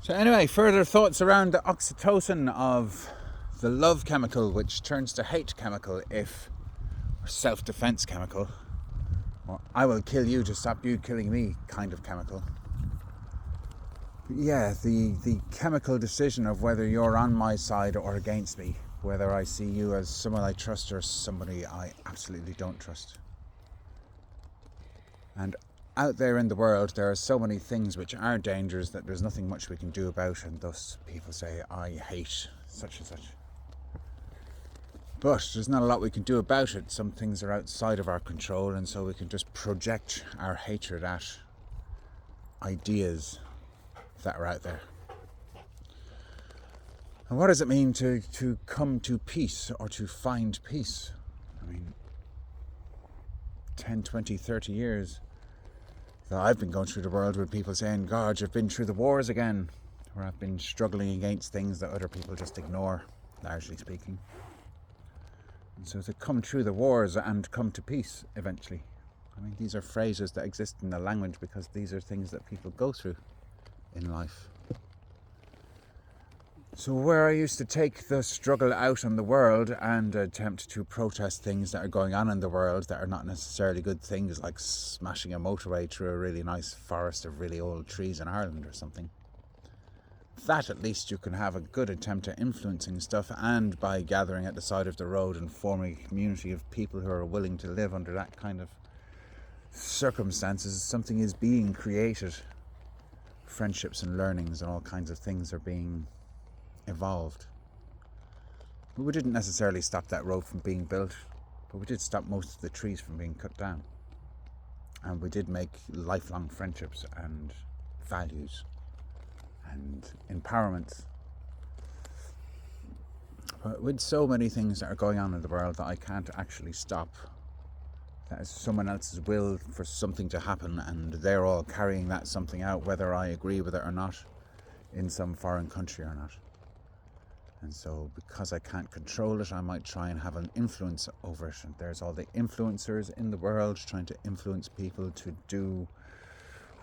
So anyway, further thoughts around the oxytocin of the love chemical, which turns to hate chemical or self-defense chemical, or I will kill you to stop you killing me kind of chemical. But yeah, the chemical decision of whether you're on my side or against me, whether I see you as someone I trust or somebody I absolutely don't trust. And out there in the world, there are so many things which are dangerous that there's nothing much we can do about, and thus people say, I hate such and such. But there's not a lot we can do about it. Some things are outside of our control, and so we can just project our hatred at ideas that are out there. And what does it mean to come to peace or to find peace? I mean, 10, 20, 30 years that I've been going through the world with people saying, God, you've been through the wars again, or I've been struggling against things that other people just ignore, largely speaking. And so to come through the wars and come to peace eventually. I mean, these are phrases that exist in the language because these are things that people go through in life. So where I used to take the struggle out on the world and attempt to protest things that are going on in the world that are not necessarily good things, like smashing a motorway through a really nice forest of really old trees in Ireland or something, that at least you can have a good attempt at influencing stuff, and by gathering at the side of the road and forming a community of people who are willing to live under that kind of circumstances, something is being created. Friendships and learnings and all kinds of things are being evolved. But we didn't necessarily stop that road from being built, but we did stop most of the trees from being cut down. And we did make lifelong friendships and values and empowerment. But with so many things that are going on in the world that I can't actually stop, that is someone else's will for something to happen, and they're all carrying that something out, whether I agree with it or not, in some foreign country or not. And so because I can't control it, I might try and have an influence over it. And there's all the influencers in the world trying to influence people to do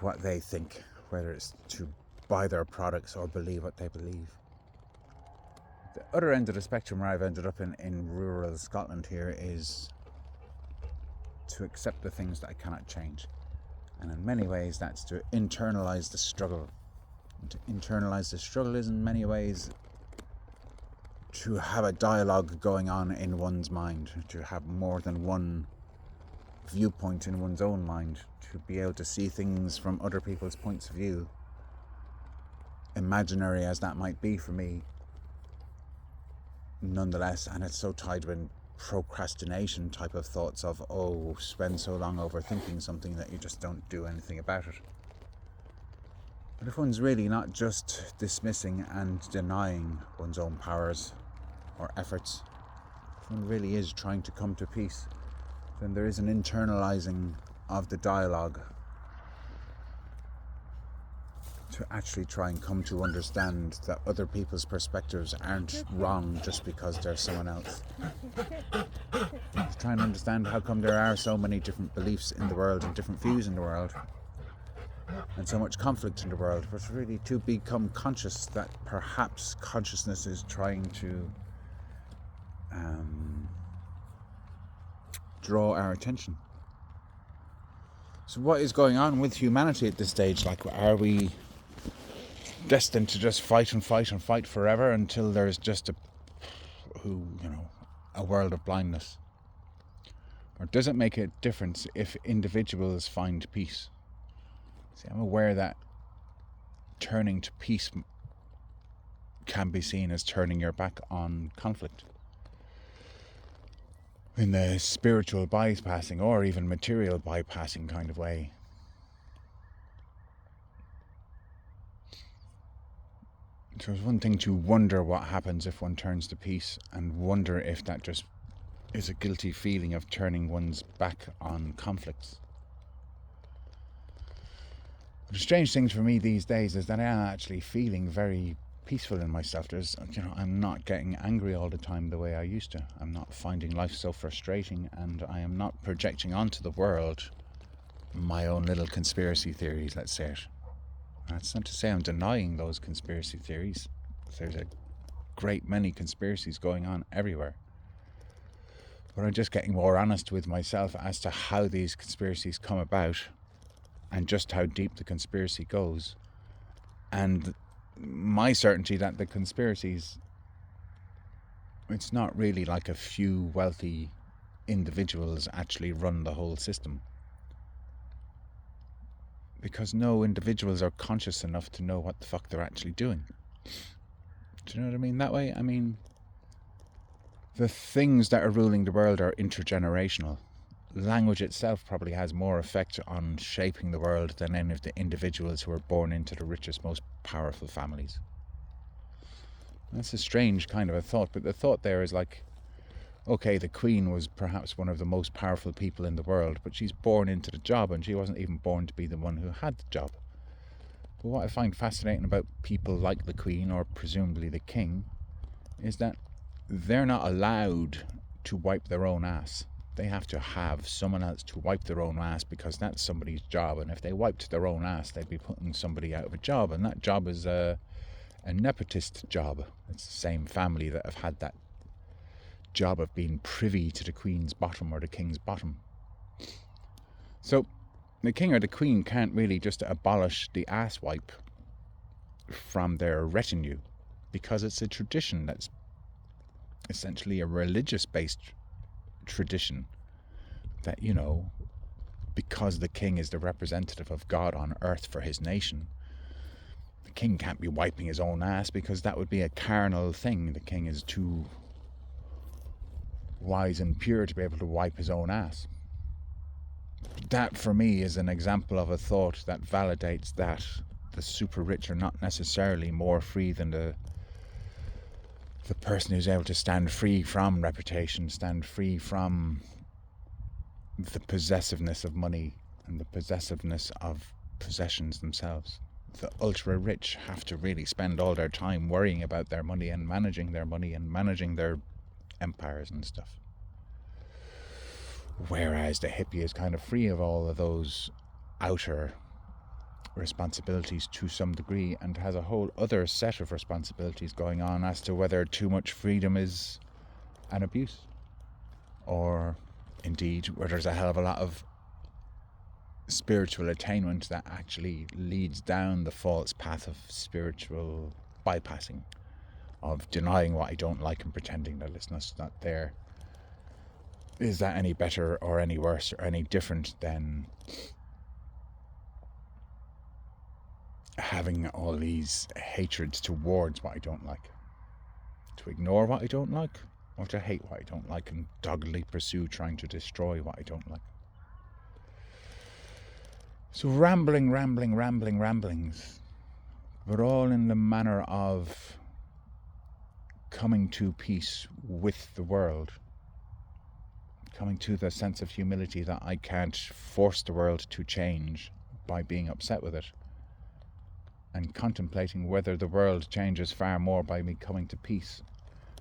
what they think, whether it's to buy their products or believe what they believe. The other end of the spectrum where I've ended up in rural Scotland here is to accept the things that I cannot change. And in many ways that's to internalize the struggle. And to internalize the struggle is in many ways to have a dialogue going on in one's mind, to have more than one viewpoint in one's own mind, to be able to see things from other people's points of view, imaginary as that might be for me, nonetheless. And it's so tied with procrastination type of thoughts of, spend so long overthinking something that you just don't do anything about it. But if one's really not just dismissing and denying one's own powers or efforts, if one really is trying to come to peace, then there is an internalizing of the dialogue to actually try and come to understand that other people's perspectives aren't wrong just because they're someone else. To try and understand how come there are so many different beliefs in the world and different views in the world and so much conflict in the world, but really to become conscious that perhaps consciousness is trying to draw our attention. So what is going on with humanity at this stage? Like, are we destined to just fight and fight and fight forever until there's just a world of blindness? Or does it make a difference if individuals find peace? See, I'm aware that turning to peace can be seen as turning your back on conflict in the spiritual bypassing or even material bypassing kind of way. So it's one thing to wonder what happens if one turns to peace, and wonder if that just is a guilty feeling of turning one's back on conflicts. The strange thing for me these days is that I am actually feeling very peaceful in myself. I'm not getting angry all the time the way I used to. I'm not finding life so frustrating, and I am not projecting onto the world my own little conspiracy theories, let's say it. That's not to say I'm denying those conspiracy theories. There's a great many conspiracies going on everywhere. But I'm just getting more honest with myself as to how these conspiracies come about and just how deep the conspiracy goes. And my certainty that the conspiracies, it's not really like a few wealthy individuals actually run the whole system. Because no individuals are conscious enough to know what the fuck they're actually doing. Do you know what I mean? That way, I mean, the things that are ruling the world are intergenerational. Language itself probably has more effect on shaping the world than any of the individuals who are born into the richest, most powerful families. That's a strange kind of a thought, but the thought there is like, okay, the Queen was perhaps one of the most powerful people in the world, but she's born into the job, and she wasn't even born to be the one who had the job. But what I find fascinating about people like the Queen, or presumably the King, is that they're not allowed to wipe their own ass. They have to have someone else to wipe their own ass, because that's somebody's job, and if they wiped their own ass, they'd be putting somebody out of a job, and that job is a nepotist job. It's the same family that have had that job of being privy to the Queen's bottom or the King's bottom. So the King or the Queen can't really just abolish the ass wipe from their retinue, because it's a tradition that's essentially a religious-based tradition that, you know, because the King is the representative of God on earth for his nation, the King can't be wiping his own ass, because that would be a carnal thing. The King is too wise and pure to be able to wipe his own ass. That, for me, is an example of a thought that validates that the super rich are not necessarily more free than the person who's able to stand free from reputation, stand free from the possessiveness of money and the possessiveness of possessions themselves. The ultra rich have to really spend all their time worrying about their money and managing their empires and stuff. Whereas the hippie is kind of free of all of those outer responsibilities to some degree, and has a whole other set of responsibilities going on as to whether too much freedom is an abuse, or indeed where there's a hell of a lot of spiritual attainment that actually leads down the false path of spiritual bypassing, of denying what I don't like and pretending that it's not there. Is that any better or any worse or any different than having all these hatreds towards what I don't like? To ignore what I don't like, or to hate what I don't like and doggedly pursue trying to destroy what I don't like? So ramblings, but all in the manner of coming to peace with the world, coming to the sense of humility that I can't force the world to change by being upset with it, and contemplating whether the world changes far more by me coming to peace,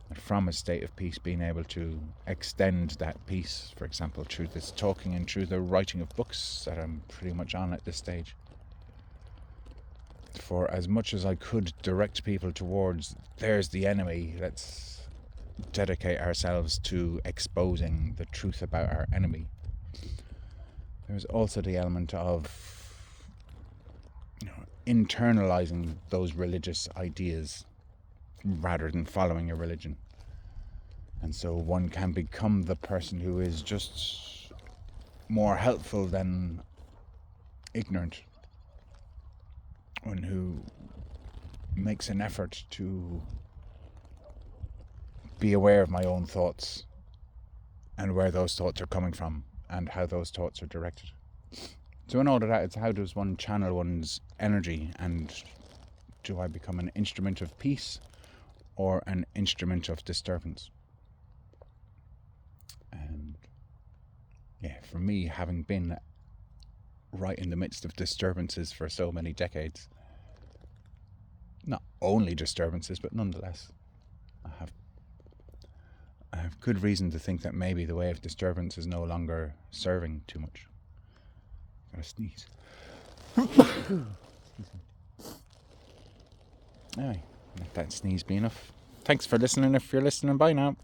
and from a state of peace being able to extend that peace, for example, through this talking and through the writing of books that I'm pretty much on at this stage. For as much as I could direct people towards, there's the enemy, let's dedicate ourselves to exposing the truth about our enemy, there's also the element of, you know, internalizing those religious ideas rather than following a religion. And so one can become the person who is just more helpful than ignorant, one who makes an effort to be aware of my own thoughts and where those thoughts are coming from and how those thoughts are directed. So in all of that, it's how does one channel one's energy, and do I become an instrument of peace or an instrument of disturbance? And yeah, for me, having been right in the midst of disturbances for so many decades, not only disturbances, but nonetheless, I have good reason to think that maybe the way of disturbance is no longer serving too much. I'm gonna sneeze. Anyway, let that sneeze be enough. Thanks for listening if you're listening. Bye now.